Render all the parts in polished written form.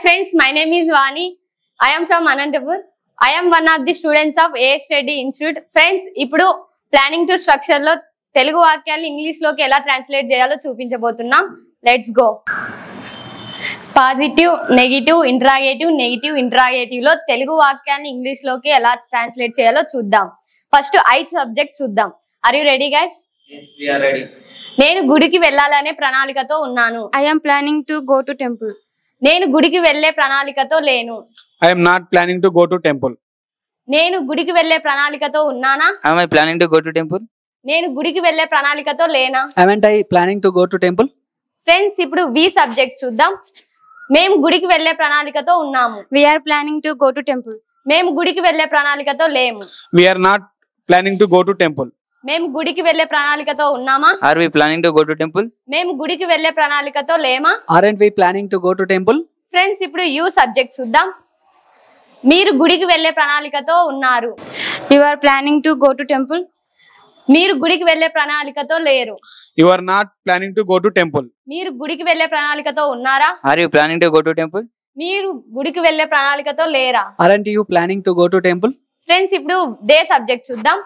friends, my name is Vani. I am from Anantapur. I am one of the students of AS Reddy Institute. Friends, ఇప్పుడు planning to structure లో తెలుగు వాక్యాలు English లోకి ఎలా translate చేయాలో చూపించబోతున్నాం. Let's go. Positive, negative, interrogative లో తెలుగు వాక్యాన్ని English లోకి ఎలా ట్రాన్స్లేట్ చేయాలో చూద్దాం. ఫస్ట్ ఐ సబ్జెక్ట్ చూద్దాం. Are you ready guys? Yes, we are ready. నేను గుడికి వెళ్ళాలనే ప్రణాళికతో ఉన్నాను. I am planning to go to temple. నేను గుడికి వెళ్లే ప్రణాళికతో లేను. I am not planning to go to temple. నేను గుడికి వెళ్లే ప్రణాళికతో ఉన్నానా? Am I planning to go to temple? నేను గుడికి వెళ్లే ప్రణాళికతో లేనా? Haven't I planning to go to temple? Friends, ఇప్పుడు వి సబ్జెక్ట్ చూద్దాం. మేము గుడికి వెళ్లే ప్రణాళికతో ఉన్నాము. We are planning to go to temple. మేము గుడికి వెళ్లే ప్రణాళికతో లేము. We are not planning to go to temple. మేము గుడికి వెళ్లే ప్రణాళికతో ఉన్నామా? Are we planning to go to temple? మేము గుడికి వెళ్లే ప్రణాళికతో లేమా? Aren't we planning to go to temple? Friends, ఇప్పుడు యు సబ్జెక్ట్ చూద్దాం. మీరు గుడికి వెళ్లే ప్రణాళికతో ఉన్నారు. You are planning to go to temple. మీరు గుడికి వెళ్లే ప్రణాళికతో లేరు. You are not planning to go to temple. మీరు గుడికి వెళ్లే ప్రణాళికతో ఉన్నారా? Are you planning to go to temple? మీరు గుడికి వెళ్లే ప్రణాళికతో లేరా? Aren't you planning to go to temple? Friends, ఇప్పుడు దే సబ్జెక్ట్ చూద్దాం.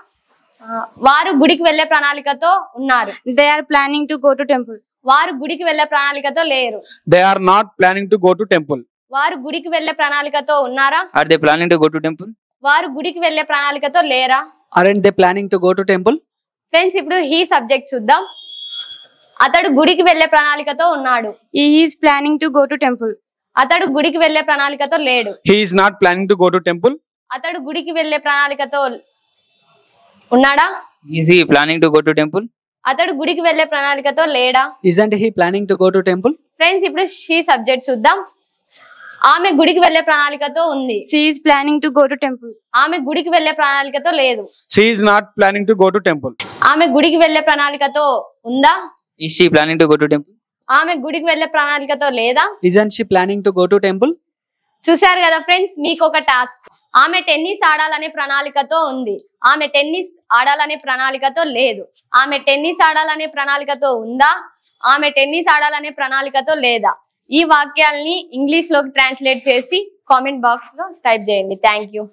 వారు గుడికి వెళ్లే ప్రణాళికతో ఉన్నారు. They are planning to go to temple. వారు గుడికి వెళ్లే ప్రణాళికతో లేరు. They are not planning to go to temple. వారు గుడికి వెళ్లే ప్రణాళికతో ఉన్నారా? Are they planning to go to temple? వారు గుడికి వెళ్లే ప్రణాళికతో లేరా? Aren't they planning to go to temple? Friends, ఇప్పుడు హీ సబ్జెక్ట్ చూద్దాం. అతడు గుడికి వెళ్లే ప్రణాళికతో ఉన్నాడు. He is planning to go to temple. అతడు గుడికి వెళ్లే ప్రణాళికతో లేడు. He is not planning to go to temple. అతడు గుడికి వెళ్లే ప్రణాళికతో ఉన్నాడా? Is he planning to go to temple? అతడు గుడికి వెళ్లే ప్రణాళికతో లేడా? Isn't he planning to go to temple? Friends, ఇప్పుడు షీ సబ్జెక్ట్ చూద్దాం. ఆమె గుడికి వెళ్లే ప్రణాళికతో ఉంది. She is planning to go to temple. ఆమె గుడికి వెళ్లే ప్రణాళికతో లేదు. She is not planning to go to temple. ఆమె గుడికి వెళ్లే ప్రణాళికతో ఉందా? Is she planning to go to temple? ఆమె గుడికి వెళ్లే ప్రణాళికతో లేదా? Isn't she planning to go to temple? చూశారు కదా ఫ్రెండ్స్, మీకు ఒక టాస్క్. ఆమె టెన్నిస్ ఆడాలనే ప్రణాళికతో ఉంది. ఆమె టెన్నిస్ ఆడాలనే ప్రణాళికతో లేదు. ఆమె టెన్నిస్ ఆడాలనే ప్రణాళికతో ఉందా? ఆమె టెన్నిస్ ఆడాలనే ప్రణాళికతో లేదా? ఈ వాక్యాల్ని ఇంగ్లీష్ లోకి ట్రాన్స్లేట్ చేసి కామెంట్ బాక్స్ లో టైప్ చేయండి. Thank you.